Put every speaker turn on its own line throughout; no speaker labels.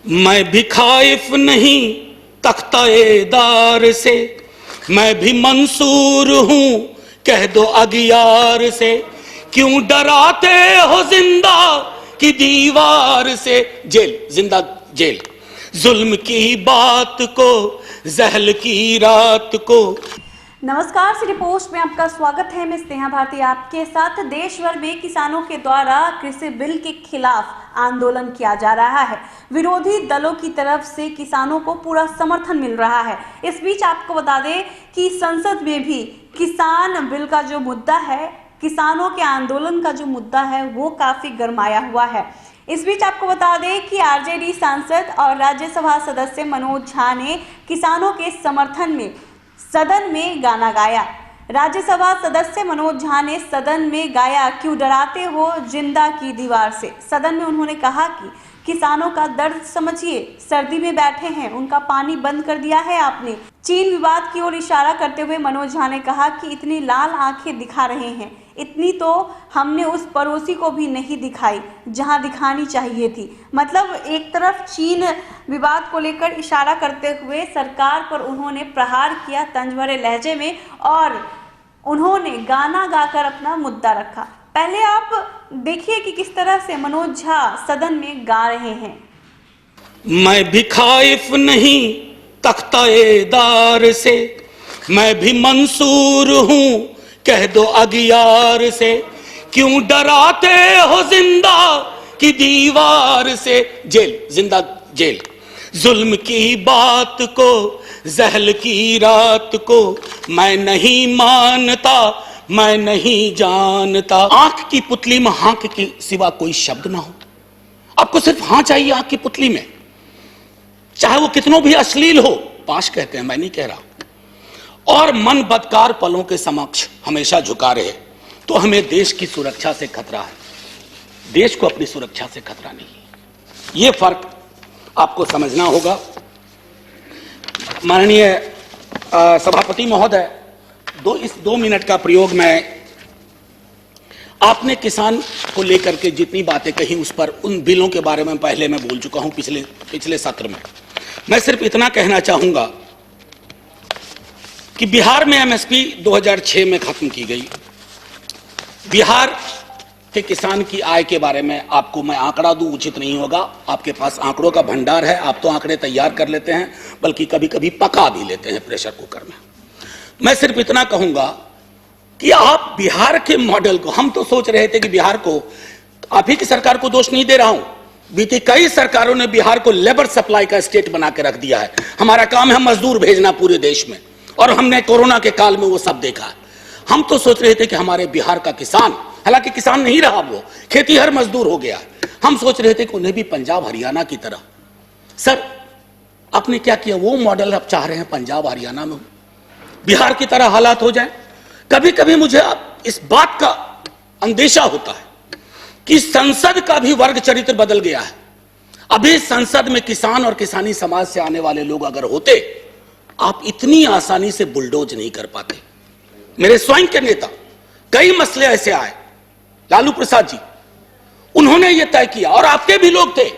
मैं भी खाइफ नहीं तख्ता-ए-दार से, मैं भी मंसूर हूं कह दो अगियार से। क्यों डराते हो जिंदा की दीवार से। जेल, जिंदा जेल। जुल्म की बात को, जहल की रात को।
नमस्कार, सिटी पोस्ट में आपका स्वागत है। मैं स्नेहा भारती आपके साथ। देश भर में किसानों के द्वारा कृषि बिल के खिलाफ आंदोलन किया जा रहा है। विरोधी दलों की तरफ से किसानों को पूरा समर्थन मिल रहा है। इस बीच आपको बता दें कि संसद में भी किसान बिल का जो मुद्दा है, किसानों के आंदोलन का जो मुद्दा है, वो काफी गरमाया हुआ है। इस बीच आपको बता दें कि आरजेडी सांसद और राज्यसभा सदस्य मनोज झा ने किसानों के समर्थन में सदन में गाना गाया। राज्यसभा सदस्य मनोज झा ने सदन में गाया, क्यों डराते हो जिंदा की दीवार से। सदन में उन्होंने कहा कि किसानों का दर्द समझिए, सर्दी में बैठे हैं, उनका पानी बंद कर दिया है आपने। चीन विवाद की ओर इशारा करते हुए मनोज झा ने कहा कि इतनी लाल आंखें दिखा रहे हैं, इतनी तो हमने उस पड़ोसी को भी नहीं दिखाई जहां दिखानी चाहिए थी। मतलब एक तरफ चीन विवाद को लेकर इशारा करते हुए सरकार पर उन्होंने प्रहार किया तंज भरे लहजे में, और उन्होंने गाना गाकर अपना मुद्दा रखा। पहले आप देखिए कि किस तरह से मनोज झा सदन में गा रहे हैं।
मैं भी खाइफ नहीं तख्ता-ए-दार से, मैं भी मंसूर हूं कह दो अगियार से। क्यों डराते हो जिंदा की दीवार से। जेल, जिंदा जेल। जुल्म की बात को, जहल की रात को मैं नहीं मानता, मैं नहीं जानता। आंख की पुतली में हां के सिवा कोई शब्द ना हो। आपको सिर्फ हां चाहिए आंख की पुतली में, चाहे वो कितनों भी अश्लील हो। पाश कहते हैं, मैं नहीं कह रहा। और मन बदकार पलों के समक्ष हमेशा झुका रहे, तो हमें देश की सुरक्षा से खतरा है, देश को अपनी सुरक्षा से खतरा नहीं। यह फर्क आपको समझना होगा। माननीय सभापति महोदय, इस 2 मिनट का प्रयोग मैं, आपने किसान को लेकर के जितनी बातें कही उस पर, उन बिलों के बारे में पहले मैं बोल चुका हूं पिछले सत्र में। मैं सिर्फ इतना कहना चाहूंगा कि बिहार में एमएसपी 2006 में खत्म की गई। बिहार के किसान की आय के बारे में आपको मैं आंकड़ा दूं उचित नहीं होगा। आपके पास आंकड़ों का भंडार है, आप तो आंकड़े तैयार कर लेते हैं, बल्कि कभी कभी पका भी लेते हैं प्रेशर कुकर में। मैं सिर्फ इतना कहूंगा कि आप बिहार के मॉडल को, हम तो सोच रहे थे कि बिहार को, आप ही की सरकार को दोष नहीं दे रहा हूं, बीती कई सरकारों ने बिहार को लेबर सप्लाई का स्टेट बना के रख दिया है। हमारा काम है मजदूर भेजना पूरे देश में, और हमने कोरोना के काल में वो सब देखा है। हम तो सोच रहे थे कि हमारे बिहार का किसान, हालांकि किसान नहीं रहा, वो खेतीहर मजदूर हो गया। हम सोच रहे थे कि उन्हें भी पंजाब हरियाणा की तरह। सर, आपने क्या किया? वो मॉडल आप चाह रहे हैं पंजाब हरियाणा में बिहार की तरह हालात हो जाए। कभी कभी मुझे इस बात का अंदेशा होता है कि संसद का भी वर्ग चरित्र बदल गया है। अभी संसद में किसान और किसानी समाज से आने वाले लोग अगर होते, आप इतनी आसानी से बुलडोज नहीं कर पाते। मेरे स्वयं के नेता, कई मसले ऐसे आए, लालू प्रसाद जी, उन्होंने यह तय किया, और आपके भी लोग थे,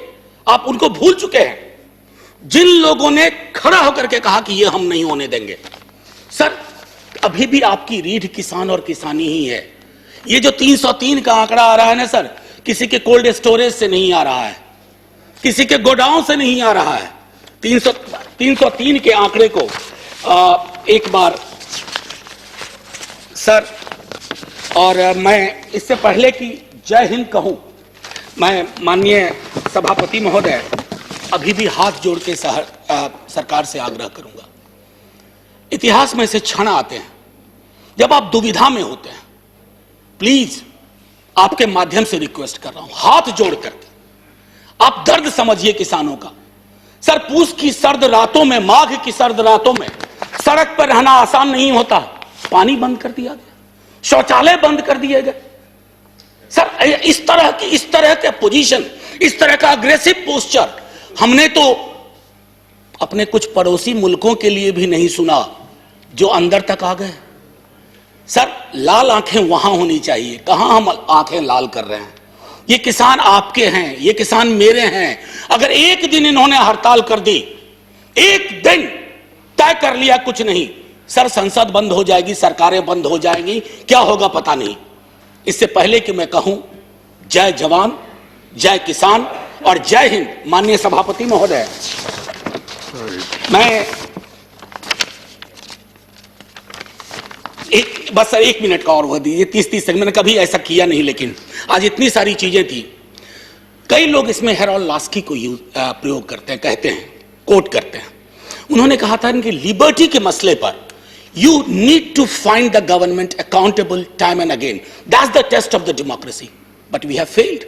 आप उनको भूल चुके हैं, जिन लोगों ने खड़ा होकर के कहा कि यह हम नहीं होने देंगे। सर, अभी भी आपकी रीढ़ किसान और किसानी ही है। ये जो 303 का आंकड़ा आ रहा है ना सर, किसी के कोल्ड स्टोरेज से नहीं आ रहा है, किसी के गोडाउन से नहीं आ रहा है। 303 के आंकड़े को एक बार सर, और मैं इससे पहले कि जय हिंद कहूं, मैं माननीय सभापति महोदय अभी भी हाथ जोड़ के सरकार से आग्रह करूंगा। इतिहास में से क्षण आते हैं जब आप दुविधा में होते हैं। प्लीज, आपके माध्यम से रिक्वेस्ट कर रहा हूं, हाथ जोड़ करके आप दर्द समझिए किसानों का। सर, पूस की सर्द रातों में, माघ की सर्द रातों में सड़क पर रहना आसान नहीं होता। पानी बंद कर दिया गया, शौचालय बंद कर दिए गए। सर, इस तरह के पोजीशन, इस तरह का अग्रेसिव पोस्चर हमने तो अपने कुछ पड़ोसी मुल्कों के लिए भी नहीं सुना, जो अंदर तक आ गए। सर, लाल आंखें वहां होनी चाहिए, कहां हम आंखें लाल कर रहे हैं। ये किसान आपके हैं, ये किसान मेरे हैं। अगर एक दिन इन्होंने हड़ताल कर दी, एक दिन तय कर लिया कुछ नहीं, सर संसद बंद हो जाएगी, सरकारें बंद हो जाएंगी, क्या होगा पता नहीं। इससे पहले कि मैं कहूं जय जवान, जय किसान और जय हिंद, माननीय सभापति महोदय, मैं बस सर 1 मिनट का और वह दीजिए, 30 सेकंड। मैंने कभी ऐसा किया नहीं, लेकिन आज इतनी सारी चीजें थी। कई लोग इसमें हेरोल्ड लास्की को प्रयोग करते हैं, कहते हैं, कोट करते हैं। उन्होंने कहा था कि लिबर्टी के मसले पर you need to find the government accountable time and again, that's the test of the democracy, but we have failed.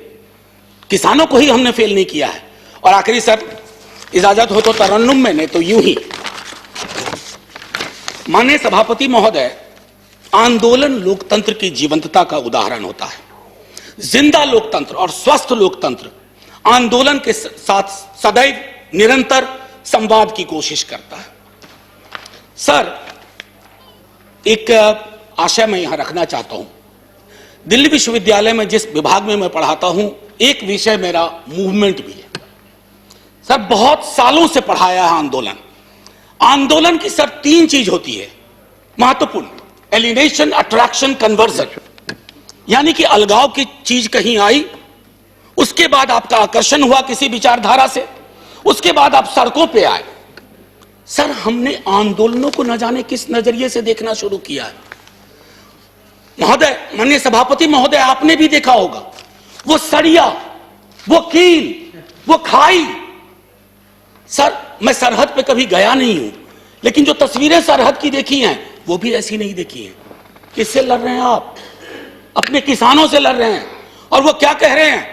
किसानों को ही हमने फेल नहीं किया है। और आखिरी सर इजाजत हो तो तरन्नुम में, नहीं तो यूं ही। माननीय सभापति महोदय, आंदोलन लोकतंत्र की जीवंतता का उदाहरण होता है। जिंदा लोकतंत्र और स्वस्थ लोकतंत्र आंदोलन के साथ सदैव निरंतर संवाद की कोशिश करता है। सर, एक आशय मैं यहां रखना चाहता हूं। दिल्ली विश्वविद्यालय में जिस विभाग में मैं पढ़ाता हूं, एक विषय मेरा मूवमेंट भी है। सर, बहुत सालों से पढ़ाया है आंदोलन। आंदोलन की सर 3 चीज होती है महत्वपूर्ण: एलिनेशन, अट्रैक्शन, कन्वर्जन। यानी कि अलगाव की चीज कहीं आई, उसके बाद आपका आकर्षण हुआ किसी विचारधारा से, उसके बाद आप सड़कों पे आए। सर, हमने आंदोलनों को न जाने किस नजरिए से देखना शुरू किया है। महोदय, माननीय सभापति महोदय, आपने भी देखा होगा वो सरिया, वो कील, वो खाई। सर, मैं सरहद पे कभी गया नहीं हूं, लेकिन जो तस्वीरें सरहद की देखी हैं वो भी ऐसी नहीं देखी है। किससे लड़ रहे हैं आप? अपने किसानों से लड़ रहे हैं। और वो क्या कह रहे हैं?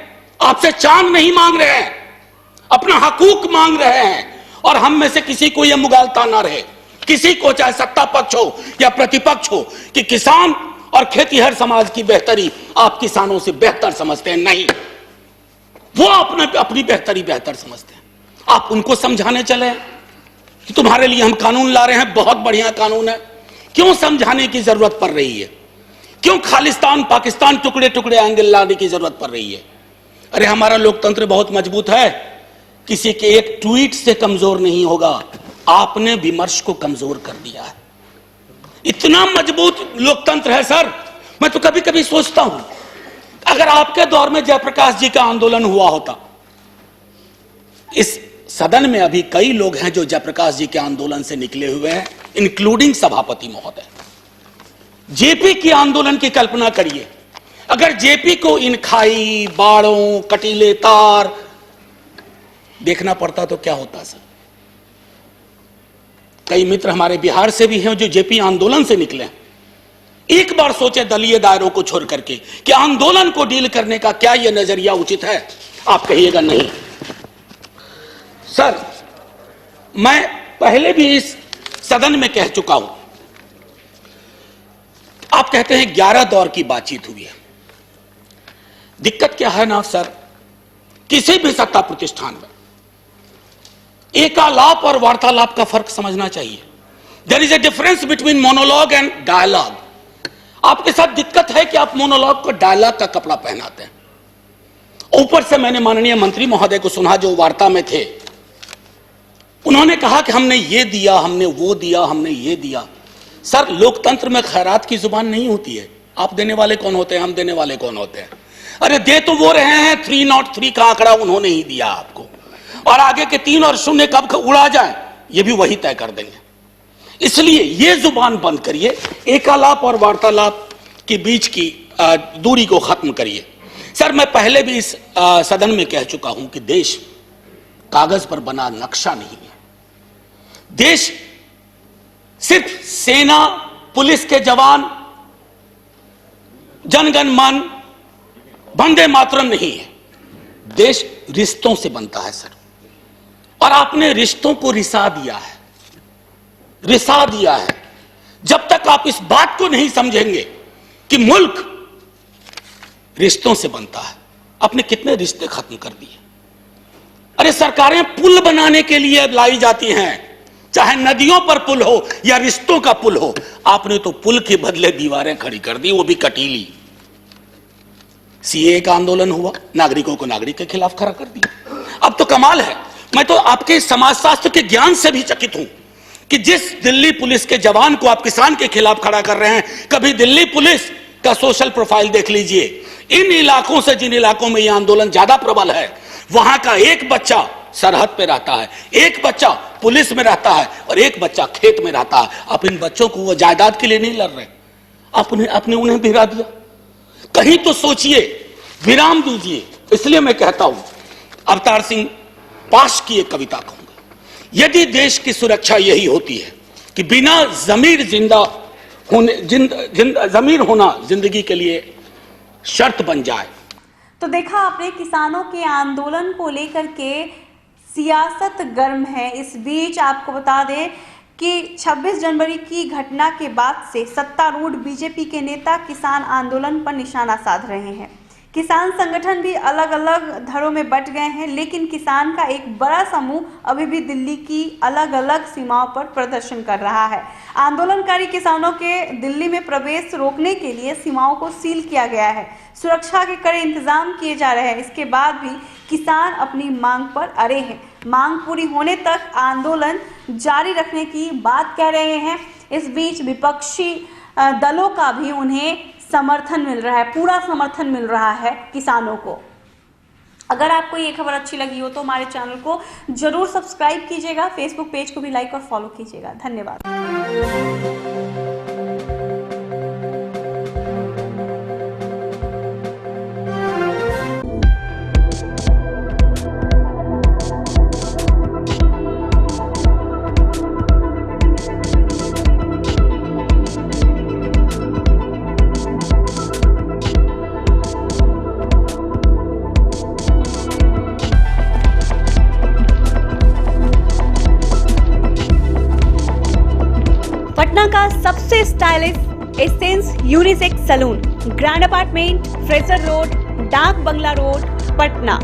आपसे चांद नहीं मांग रहे हैं, अपना हकूक मांग रहे हैं। और हम में से किसी को यह मुगालता ना रहे, किसी को, चाहे सत्ता पक्ष हो या प्रतिपक्ष हो, कि किसान और खेतीहर समाज की बेहतरी आप किसानों से बेहतर समझते हैं। नहीं, वो अपनी बेहतरी बेहतर समझते हैं। आप उनको समझाने चले कि तुम्हारे लिए हम कानून ला रहे हैं, बहुत बढ़िया कानून है। क्यों समझाने की जरूरत पड़ रही है? क्यों खालिस्तान, पाकिस्तान टुकड़े टुकड़े एंगल लाने की जरूरत पड़ रही है? अरे, हमारा लोकतंत्र बहुत मजबूत है, किसी के एक ट्वीट से कमजोर नहीं होगा। आपने विमर्श को कमजोर कर दिया है। इतना मजबूत लोकतंत्र है सर। मैं तो कभी कभी सोचता हूं, अगर आपके दौर में जयप्रकाश जी का आंदोलन हुआ होता। इस सदन में अभी कई लोग हैं जो जयप्रकाश जी के आंदोलन से निकले हुए हैं, इंक्लूडिंग सभापति महोदय। जेपी की आंदोलन की कल्पना करिए, अगर जेपी को इन खाई, बाड़ों, कटीले तार देखना पड़ता तो क्या होता सर? कई मित्र हमारे बिहार से भी हैं जो जेपी आंदोलन से निकले हैं। एक बार सोचे दलीय दायरों को छोड़ करके कि आंदोलन को डील करने का क्या यह नजरिया उचित है? आप कहिएगा नहीं। सर, मैं पहले भी इस सदन में कह चुका हूं। आप कहते हैं 11 दौर की बातचीत हुई है। दिक्कत क्या है ना सर, किसी भी सत्ता प्रतिष्ठान में एकालाप और वार्तालाप का फर्क समझना चाहिए। There is a difference between monologue and dialogue. आपके साथ दिक्कत है कि आप मोनोलॉग को डायलॉग का कपड़ा पहनाते हैं। ऊपर से मैंने माननीय मंत्री महोदय को सुना जो वार्ता में थे, उन्होंने कहा कि हमने ये दिया, हमने वो दिया, हमने ये दिया। सर, लोकतंत्र में खैरात की जुबान नहीं होती है। आप देने वाले कौन होते हैं, हम देने वाले कौन होते हैं? अरे, दे तो वो रहे हैं, 303 का आंकड़ा उन्होंने ही दिया आपको, और आगे के 3 और 0 कब उड़ा जाए ये भी वही तय कर देंगे। इसलिए ये जुबान बंद करिए, एकालाप और वार्तालाप के बीच की दूरी को खत्म करिए। सर, मैं पहले भी इस सदन में कह चुका हूं कि देश कागज पर बना नक्शा नहीं है। देश सिर्फ सेना, पुलिस के जवान, जनगण मन, वंदे मातरम नहीं है। देश रिश्तों से बनता है सर, और आपने रिश्तों को रिसा दिया है, रिसा दिया है। जब तक आप इस बात को नहीं समझेंगे कि मुल्क रिश्तों से बनता है, आपने कितने रिश्ते खत्म कर दिए। अरे, सरकारें पुल बनाने के लिए लाई जाती हैं, चाहे नदियों पर पुल हो या रिश्तों का पुल हो। आपने तो पुल के बदले दीवारें खड़ी कर दी, वो भी कटीली। सीए का आंदोलन हुआ, नागरिकों को नागरिक के खिलाफ खड़ा कर दिया। अब तो कमाल है, मैं तो आपके समाजशास्त्र के ज्ञान से भी चकित हूं कि जिस दिल्ली पुलिस के जवान को आप किसान के खिलाफ खड़ा कर रहे हैं, कभी दिल्ली पुलिस का सोशल प्रोफाइल देख लीजिए। इन इलाकों से जिन इलाकों में यह आंदोलन ज्यादा प्रबल है, वहां का एक बच्चा सरहद पे रहता है, एक बच्चा पुलिस में रहता है और एक बच्चा खेत में रहता है। आप इन बच्चों को वो जायदाद के लिए नहीं लड़ रहे, आपने उन्हें भिड़ा दिया। कहीं तो सोचिए, विराम दीजिए। इसलिए मैं कहता हूं, अवतार सिंह पाश की एक कविता कहूंगा, यदि देश की सुरक्षा यही होती है कि बिना जमीर होना जिंदगी के लिए शर्त बन जाए।
तो देखा आपने, किसानों के आंदोलन को लेकर के सियासत गर्म है। इस बीच आपको बता दें कि 26 जनवरी की घटना के बाद से सत्तारूढ़ बीजेपी के नेता किसान आंदोलन पर निशाना साध रहे हैं। किसान संगठन भी अलग अलग धड़ों में बंट गए हैं, लेकिन किसान का एक बड़ा समूह अभी भी दिल्ली की अलग अलग सीमाओं पर प्रदर्शन कर रहा है। आंदोलनकारी किसानों के दिल्ली में प्रवेश रोकने के लिए सीमाओं को सील किया गया है, सुरक्षा के कड़े इंतजाम किए जा रहे हैं। इसके बाद भी किसान अपनी मांग पर अड़े हैं। मांग पूरी होने तक आंदोलन जारी रखने की बात कह रहे हैं। इस बीच विपक्षी दलों का भी उन्हें समर्थन मिल रहा है, पूरा समर्थन मिल रहा है किसानों को। अगर आपको ये खबर अच्छी लगी हो तो हमारे चैनल को जरूर सब्सक्राइब कीजिएगा, फेसबुक पेज को भी लाइक और फॉलो कीजिएगा। धन्यवाद। पटना का सबसे stylish essence unisex salon, grand apartment, Fraser road, Dak Bungalow road, Patna.